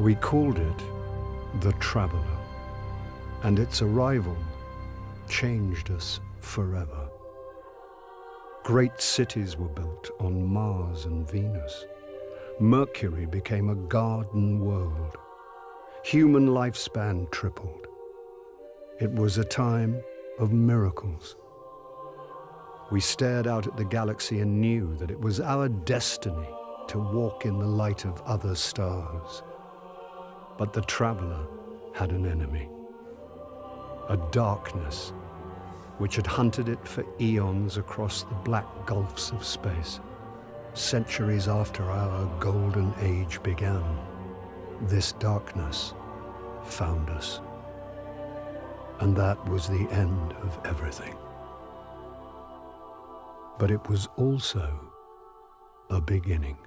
We called it the Traveler, and its arrival changed us forever. Great cities were built on Mars and Venus. Mercury became a garden world. Human lifespan tripled. It was a time of miracles. We stared out at the galaxy and knew that it was our destiny to walk in the light of other stars. But the Traveler had an enemy, a darkness which had hunted it for eons across the black gulfs of space. Centuries after our golden age began, this darkness found us. And that was the end of everything. But it was also a beginning.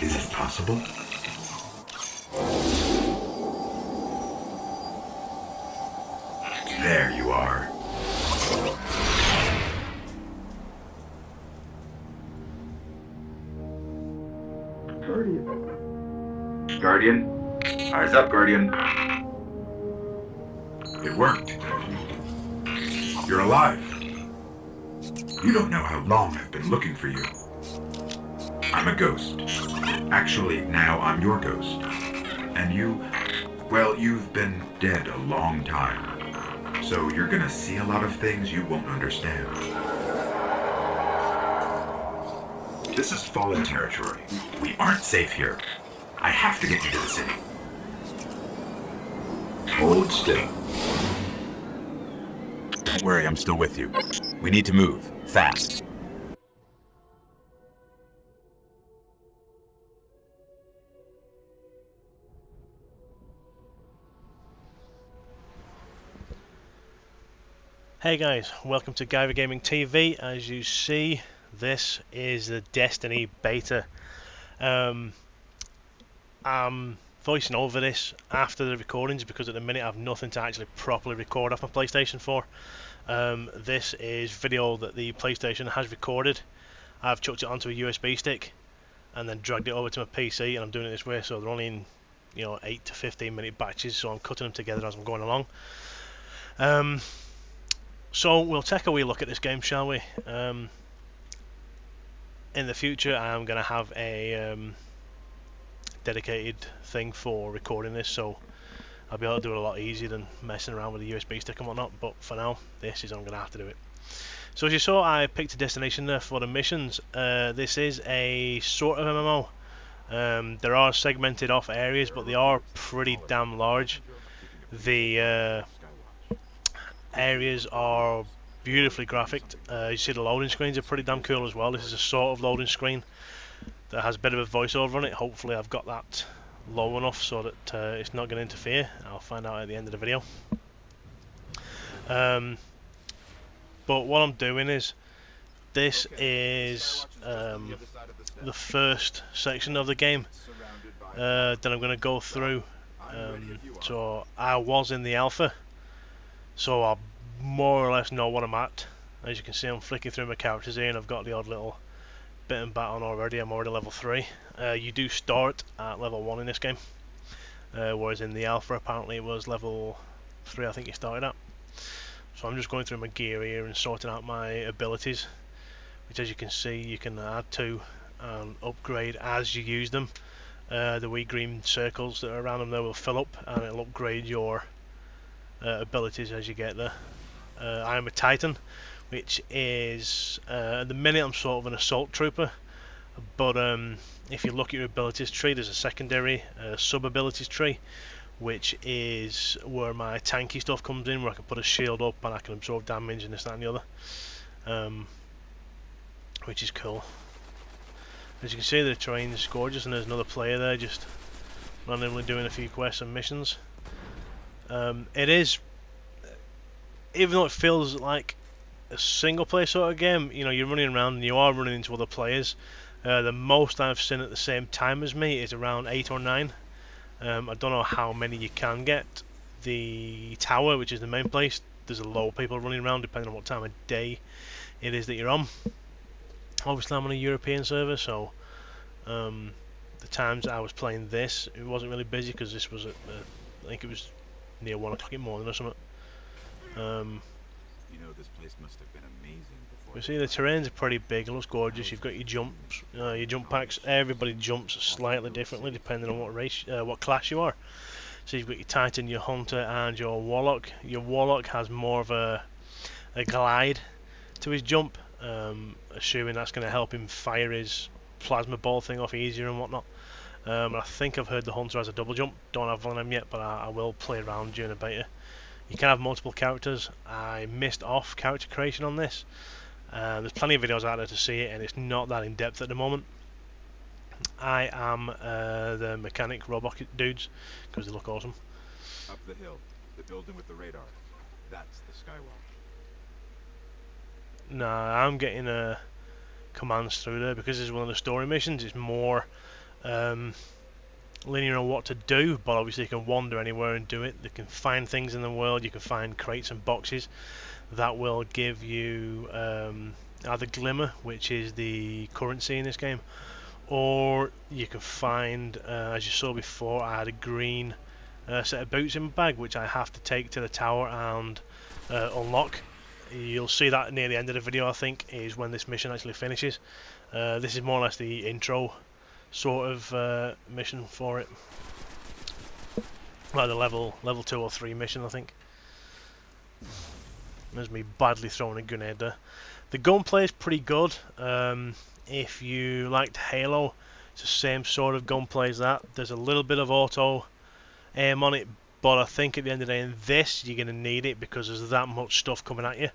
Is it possible? There you are. Guardian? Eyes up, Guardian. It worked. You're alive. You don't know how long I've been looking for you. I'm a ghost. Actually, now I'm your ghost. And you, well, you've been dead a long time. So you're gonna see a lot of things you won't understand. This is fallen territory. We aren't safe here. I have to get you to the city. Hold still. Don't worry, I'm still with you. We need to move, fast. Hey guys, welcome to Guyver Gaming TV. As you see, this is the Destiny beta. I'm voicing over this after the recordings because at the minute I have nothing to actually properly record off my PlayStation 4. This is video that the PlayStation has recorded. I've chucked it onto a USB stick and then dragged it over to my PC, and I'm doing it this way, so they're only in 8 to 15 minute batches, so I'm cutting them together as I'm going along. So we'll take a wee look at this game, shall we? In the future I'm going to have a dedicated thing for recording this, so I'll be able to do it a lot easier than messing around with a USB stick and whatnot, but for now, this is how I'm going to have to do it. So as you saw, I picked a destination there for the missions. This is a sort of MMO. There are segmented off areas, but they are pretty damn large. The areas are beautifully graphicked. You see the loading screens are pretty damn cool as well. This is a sort of loading screen that has a bit of a voiceover on it. Hopefully I've got that low enough so that it's not going to interfere. I'll find out at the end of the video. But what I'm doing is, this is the first section of the game that I'm going to go through. So I was in the alpha, so I more or less know what I'm at. As you can see, I'm flicking through my characters here and I've got the odd little bit and bat on already. I'm already level 3. You do start at level 1 in this game, whereas in the alpha apparently it was level 3 I think you started at. So I'm just going through my gear here and sorting out my abilities, which as you can see you can add to and upgrade as you use them. The wee green circles that are around them there will fill up and it'll upgrade your abilities as you get there. I am a Titan, which is at the minute I'm sort of an assault trooper, but if you look at your abilities tree, there's a secondary sub abilities tree, which is where my tanky stuff comes in, where I can put a shield up and I can absorb damage and this, that and the other, which is cool. As you can see, the terrain's gorgeous and there's another player there just randomly doing a few quests and missions. It is, even though it feels like a single player sort of game, you know, you're running around and you are running into other players. The most I've seen at the same time as me is around 8 or 9. I don't know how many you can get. The tower, which is the main place, there's a lot of people running around depending on what time of day it is that you're on. Obviously I'm on a European server, so the times I was playing this, it wasn't really busy because this was at, I think it was near 1 o'clock in the morning or something. You know, this place must have been amazing before. You see the terrains are pretty big, it looks gorgeous. You've got your jumps, your jump packs. Everybody jumps slightly differently depending on what race, what class you are. So you've got your Titan, your Hunter and your Warlock. Your Warlock has more of a glide to his jump, assuming that's going to help him fire his plasma ball thing off easier and whatnot. I think I've heard the Hunter has a double jump. Don't have one of them yet, but I will play around during the beta. You can have multiple characters. I missed off character creation on this. There's plenty of videos out there to see it, and it's not that in depth at the moment. I am the mechanic robot dudes because they look awesome. Up the hill, the building with the radar. That's the Skywatch. Nah, I'm getting commands through there because this is one of the story missions. It's more linear on what to do, but obviously you can wander anywhere and do it. You can find things in the world. You can find crates and boxes that will give you either glimmer, which is the currency in this game, or you can find, as you saw before, I had a green set of boots in my bag, which I have to take to the tower and unlock. You'll see that near the end of the video, I think, is when this mission actually finishes. This is more or less the intro sort of mission for it. Like the level 2 or 3 mission, I think. There's me badly throwing a grenade there. The gunplay is pretty good. If you liked Halo, it's the same sort of gunplay as that. There's a little bit of auto aim on it, but I think at the end of the day in this you're going to need it because there's that much stuff coming at you.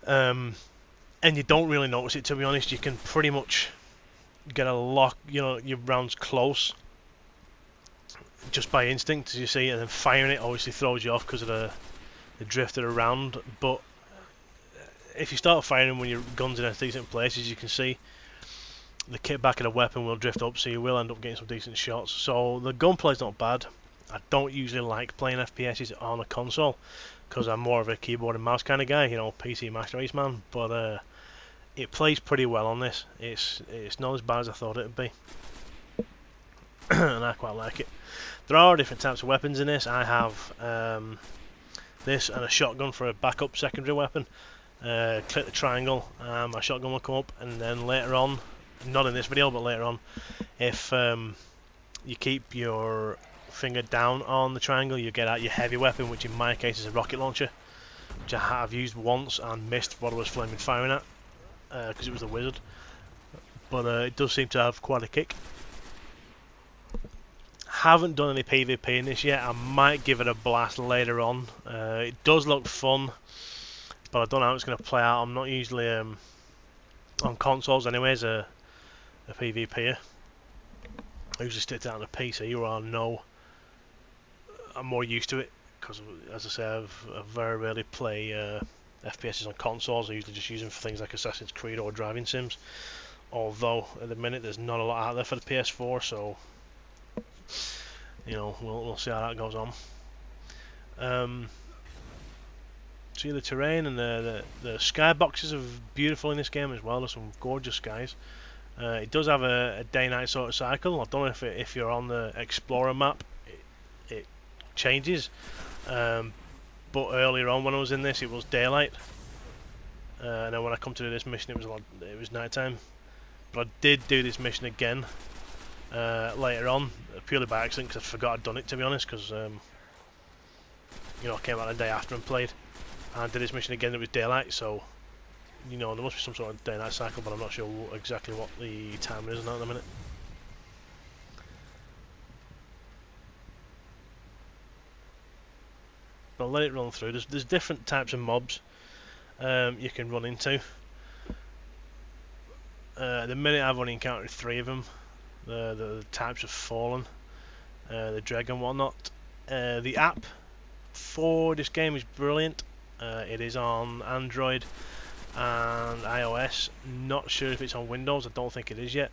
And you don't really notice it, to be honest. You can pretty much get a lock, you know, your rounds close just by instinct, as you see, and then firing it obviously throws you off because of the drifted around. But if you start firing when your gun's in a decent place, as you can see, the kit back of the weapon will drift up, so you will end up getting some decent shots. So the gunplay's not bad. I don't usually like playing FPSs on a console because I'm more of a keyboard and mouse kind of guy, you know, PC Master Race man. But it plays pretty well on this. It's not as bad as I thought it would be, and I quite like it. There are different types of weapons in this. I have this and a shotgun for a backup secondary weapon. Click the triangle, my shotgun will come up, and then later on, not in this video but later on, if you keep your finger down on the triangle, you get out your heavy weapon, which in my case is a rocket launcher, which I have used once and missed what I was flaming firing at because it was a wizard, but it does seem to have quite a kick. Haven't done any PvP in this yet. I might give it a blast later on. It does look fun, but I don't know how it's going to play out. I'm not usually on consoles anyways a PvPer. I usually stick to that on a PC, or I know I'm more used to it, because as I say, I very rarely play FPSs on consoles. I usually just use them for things like Assassin's Creed or driving sims, although at the minute there's not a lot out there for the PS4, so you know, we'll see how that goes on. See, the terrain and the skyboxes are beautiful in this game as well. There's some gorgeous skies. It does have a day-night sort of cycle. I don't know if you're on the Explorer map, it changes. But earlier on when I was in this, it was daylight. And then when I come to do this mission, it was nighttime. But I did do this mission again later on, purely by accident, because I forgot I'd done it, to be honest, because you know, I came out the day after and played, and I did this mission again. It was daylight, so you know, there must be some sort of day-night cycle, but I'm not sure exactly what the time is now at the minute. But I'll let it run through. There's different types of mobs you can run into. At the minute I've only encountered 3 of them. The types of Fallen, the Dreg and whatnot. The app for this game is brilliant. It is on Android and iOS. Not sure if it's on Windows. I don't think it is yet.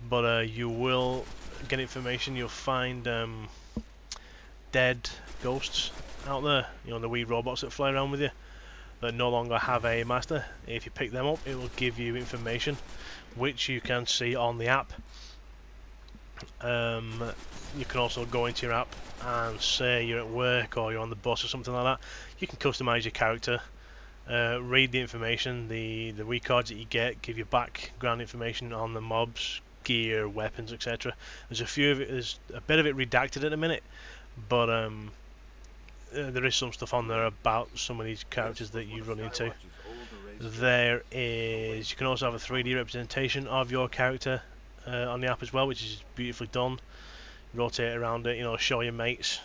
But you will get information. You'll find dead ghosts out there. You know, the wee robots that fly around with you that no longer have a master. If you pick them up, it will give you information which you can see on the app. You can also go into your app and say you're at work or you're on the bus or something like that. You can customize your character, read the information, the wee cards that you get give you background information on the mobs, gear, weapons, etc. There's a bit of it redacted at the minute, but there is some stuff on there about some of these characters that you run into. There is, you can also have a 3D representation of your character on the app as well, which is beautifully done. Rotate around it, you know, show your mates.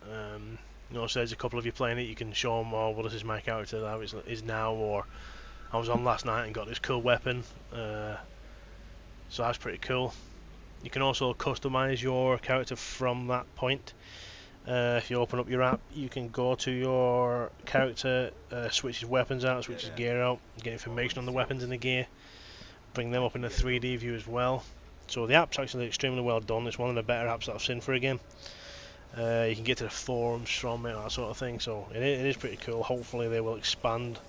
You know, so there's a couple of you playing it, you can show them, oh, well, this is my character, how it is now, or I was on last night and got this cool weapon. So that's pretty cool. You can also customize your character from that point. If you open up your app, you can go to your character, switch his weapons out, switch his gear out, get information on the weapons and the gear, bring them up in a 3D view as well. So the app's actually extremely well done. It's one of the better apps that I've seen for a game. You can get to the forums from it, that sort of thing, so it is pretty cool. Hopefully they will expand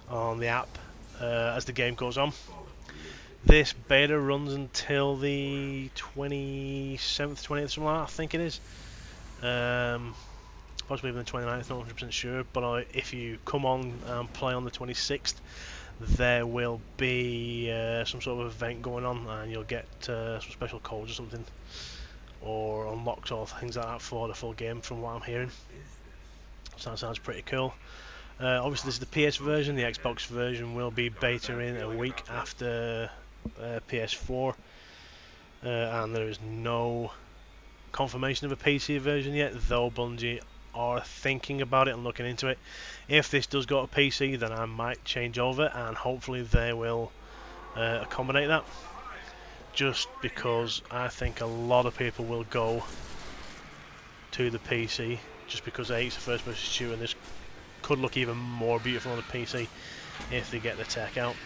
on the app as the game goes on. This beta runs until the 27th, 20th, something like that, I think it is. Possibly even the 29th, not 100% sure, but if you come on and play on the 26th, there will be some sort of event going on, and you'll get some special codes or something, or unlocks or things like that for the full game, from what I'm hearing. So that sounds pretty cool. Obviously this is the PS version. The Xbox version will be beta in a week after PS4, and there is no confirmation of a PC version yet, though Bungie are thinking about it and looking into it. If this does go to PC, then I might change over, and hopefully they will accommodate that, just because I think a lot of people will go to the PC, just because it's a first person shooter, and this could look even more beautiful on the PC if they get the tech out.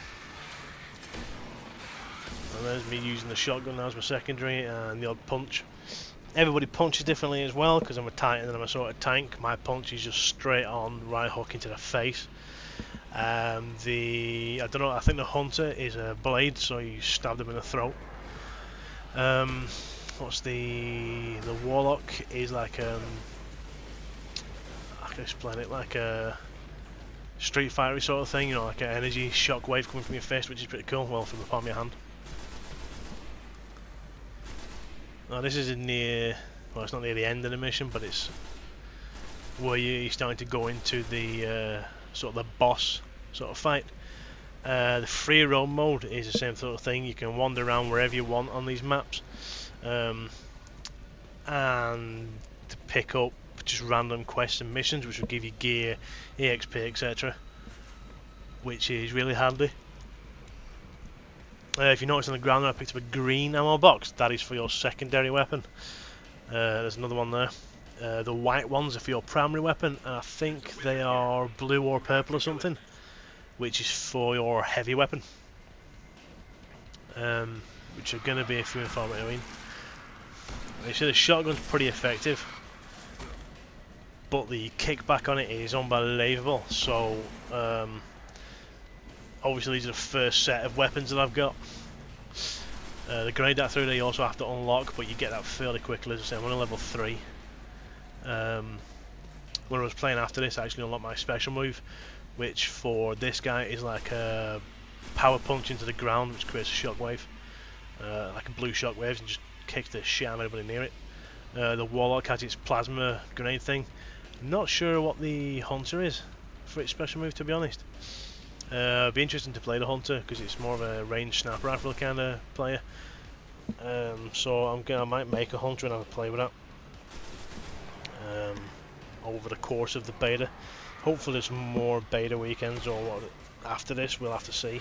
And there's me using the shotgun now as my secondary, and the odd punch. Everybody punches differently as well, because I'm a titan and I'm a sort of tank. My punch is just straight on, right hook into the face. I don't know, I think the hunter is a blade, so you stab them in the throat. What's the warlock is like I can explain it, like a Street Fighter sort of thing, you know, like an energy shockwave coming from your fist, which is pretty cool. Well, from the palm of your hand. Now this is near, well, it's not near the end of the mission, but it's where you're starting to go into the sort of the boss sort of fight. The free roam mode is the same sort of thing. You can wander around wherever you want on these maps. I and to pick up just random quests and missions, which will give you gear, EXP, etc., which is really handy. If you notice on the ground there, I picked up a green ammo box. That is for your secondary weapon. There's another one there. The white ones are for your primary weapon, and I think they are blue or purple or something, which is for your heavy weapon. Which are going to be a few and far between. You see the shotgun's pretty effective, but the kickback on it is unbelievable. So obviously these are the first set of weapons that I've got. The grenade that through there you also have to unlock, but you get that fairly quickly. As I say, I'm only level 3. When I was playing after this, I actually unlocked my special move, which for this guy is like a power punch into the ground, which creates a shockwave, like a blue shockwave, and just kicks the shit out of anybody near it. The Warlock has its plasma grenade thing. Not sure what the Hunter is for its special move, to be honest. It'd be interesting to play the Hunter because it's more of a ranged sniper rifle kind of player. So I might make a Hunter and have a play with that over the course of the beta. Hopefully there's more beta weekends, or what after this we'll have to see.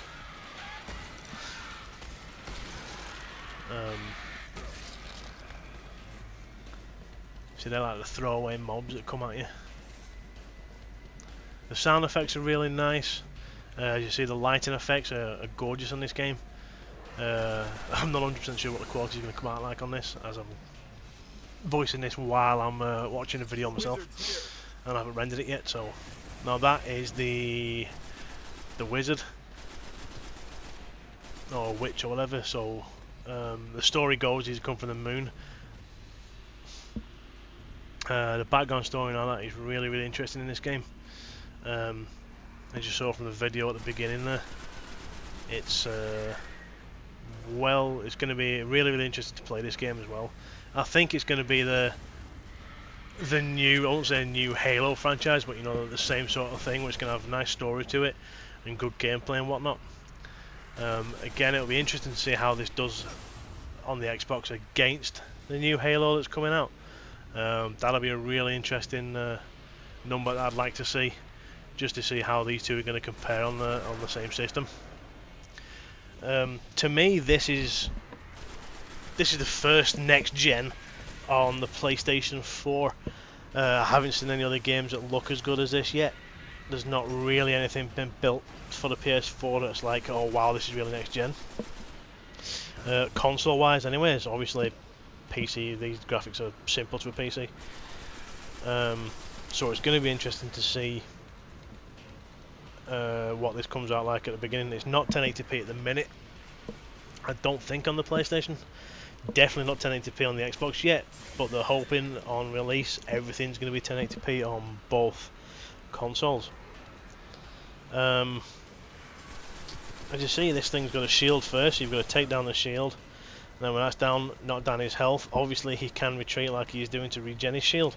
See, they're like the throwaway mobs that come at you. The sound effects are really nice. As you see, the lighting effects are gorgeous on this game. I'm not 100% sure what the quality is going to come out like on this, as I'm voicing this while I'm watching a video myself, and I haven't rendered it yet. So now that is the wizard or witch or whatever. So the story goes he's come from the moon. The background story and all that is really, really interesting in this game. As you saw from the video at the beginning there, it's it's going to be really, really interesting to play this game as well. I think it's going to be the new, I won't say a new Halo franchise, but you know, the same sort of thing, where it's going to have a nice story to it and good gameplay and whatnot. Again, it'll be interesting to see how this does on the Xbox against the new Halo that's coming out. That'll be a really interesting number that I'd like to see, just to see how these two are going to compare on the same system. To me, this is the first next gen on the PlayStation 4. I haven't seen any other games that look as good as this yet. There's not really anything been built for the PS4 that's like, oh wow, this is really next gen. Console wise anyways, obviously PC, these graphics are simple to a PC. So it's going to be interesting to see what this comes out like at the beginning. It's not 1080p at the minute, I don't think, on the PlayStation. Definitely not 1080p on the Xbox yet, but they're hoping on release everything's going to be 1080p on both consoles. As you see, this thing's got a shield first, so you've got to take down the shield. Then when that's down, knock down his health. Obviously he can retreat like he's doing to regen his shield.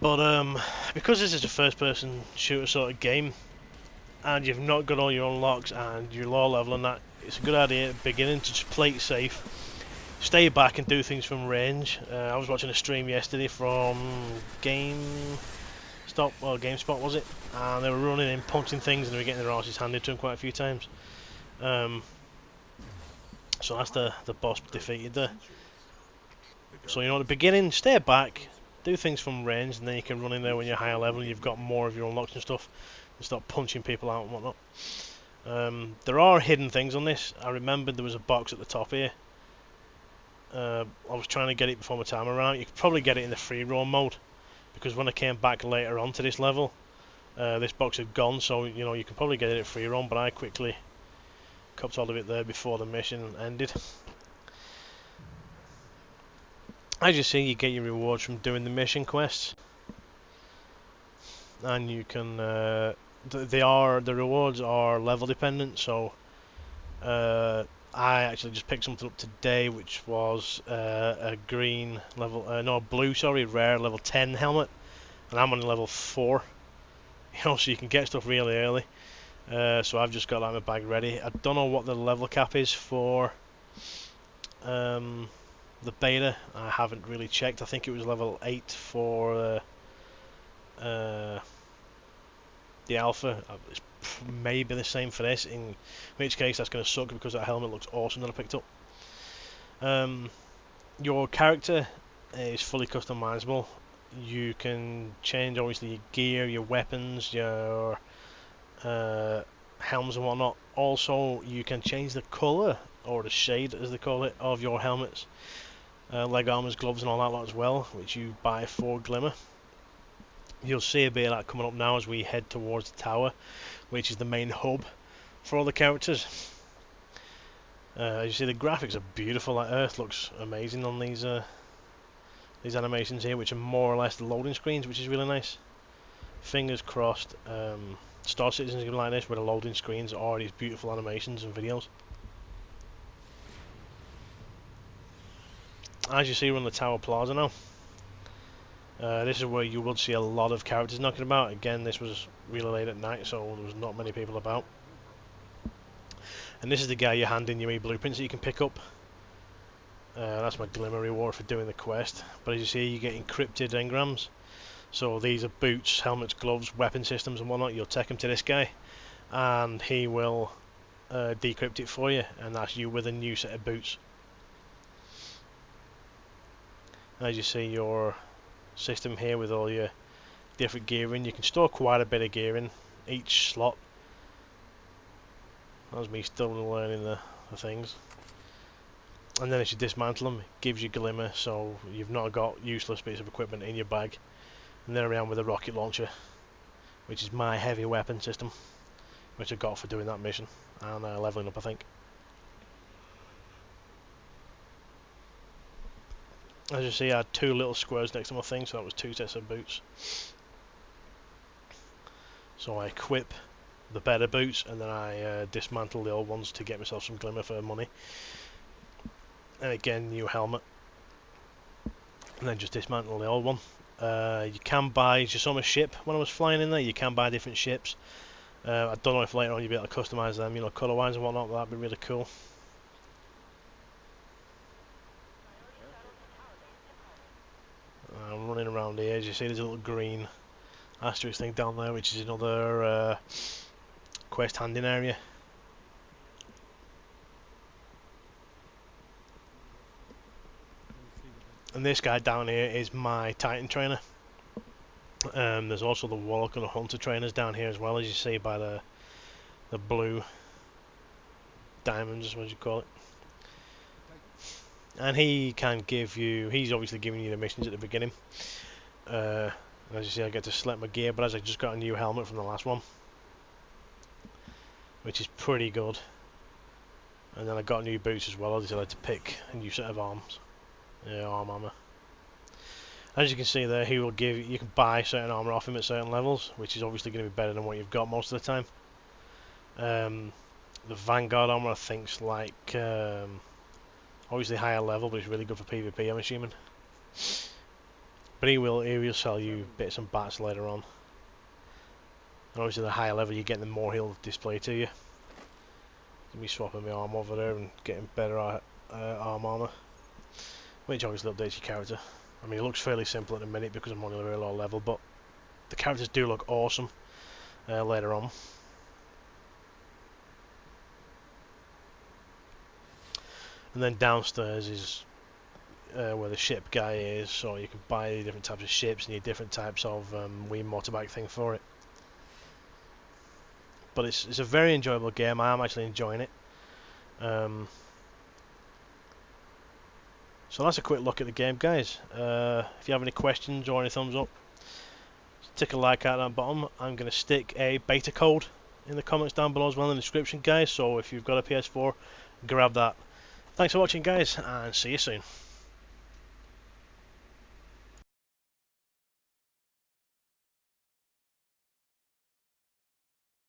But because this is a first person shooter sort of game, and you've not got all your unlocks and your low level and that, it's a good idea at the beginning to just play it safe, stay back and do things from range. I was watching a stream yesterday from GameSpot was it, and they were running in punching things and they were getting their arses handed to them quite a few times. So that's the boss defeated there. So you know, at the beginning, stay back, do things from range, and then you can run in there when you're higher level and you've got more of your unlocks and stuff, and start punching people out and whatnot. There are hidden things on this. I remembered there was a box at the top here. I was trying to get it before my timer ran out. You could probably get it in the free roam mode, because when I came back later on to this level, this box had gone, so you know, you can probably get it at free roam, but I quickly copped all of it there before the mission ended. As you see, you get your rewards from doing the mission quests, and you can the rewards are level dependent. So I actually just picked something up today, which was a green level, blue, sorry, rare level 10 helmet, and I'm on level 4. You know, so you can get stuff really early. So I've just got that in my bag ready. I don't know what the level cap is for the beta. I haven't really checked. I think it was level 8 for the alpha. It's maybe the same for this, in which case that's going to suck because that helmet looks awesome that I picked up. Your character is fully customizable. You can change obviously your gear, your weapons, your helms and whatnot. Also, you can change the colour, or the shade as they call it, of your helmets, leg armors, gloves and all that lot as well, which you buy for Glimmer. You'll see a bit of that coming up now as we head towards the tower, which is the main hub for all the characters. As you see, the graphics are beautiful. Like Earth looks amazing on these animations here, which are more or less the loading screens, which is really nice. Fingers crossed Star Citizen is going to be like this, where the loading screens are these beautiful animations and videos. As you see, we're on the Tower Plaza now. This is where you will see a lot of characters knocking about. Again, this was really late at night, so there was not many people about. And this is the guy you hand in your blueprints that you can pick up. That's my Glimmer reward for doing the quest. But as you see, you get encrypted engrams. So these are boots, helmets, gloves, weapon systems and whatnot. You'll take them to this guy and he will decrypt it for you, and that's you with a new set of boots. As you see, your system here with all your different gearing, you can store quite a bit of gear in each slot. That was me still learning the things. And then as you dismantle them, it gives you Glimmer, so you've not got useless bits of equipment in your bag. And then around with a rocket launcher, which is my heavy weapon system, which I got for doing that mission and leveling up, I think. As you see, I had 2 little squares next to my thing, so that was 2 sets of boots. So I equip the better boots, and then I dismantle the old ones to get myself some Glimmer for money. And again, new helmet. And then just dismantle the old one. You can buy, as you saw my ship when I was flying in there, you can buy different ships. I don't know if later on you'll be able to customise them, you know, colour-wise and whatnot, but that'd be really cool. I'm running around here. As you see, there's a little green asterisk thing down there, which is another quest handing area. And this guy down here is my Titan trainer. There's also the Warlock and the Hunter trainers down here as well, as you see by the blue diamonds, what you call it. And he can give you, he's obviously giving you the missions at the beginning. As you see, I get to select my gear, but as I just got a new helmet from the last one, which is pretty good. And then I got new boots as well. I decided to pick a new set of arms, arm armor. As you can see there, he will give you can buy certain armor off him at certain levels, which is obviously going to be better than what you've got most of the time. The Vanguard armor, I think, is like obviously higher level, but it's really good for PvP, I'm assuming. But he will sell you bits and bats later on. And obviously the higher level you get, the more he'll display to you. Let me swapping my arm over there and getting better arm armor, which obviously updates your character. I mean, it looks fairly simple at the minute because I'm only a very low level, but the characters do look awesome later on. And then downstairs is where the ship guy is, so you can buy different types of ships and your different types of wee motorbike thing for it. But it's a very enjoyable game. I am actually enjoying it. So that's a quick look at the game, guys. If you have any questions or any thumbs up, stick a like at that bottom. I'm going to stick a beta code in the comments down below as well in the description, guys. So if you've got a PS4, grab that. Thanks for watching, guys, and see you soon.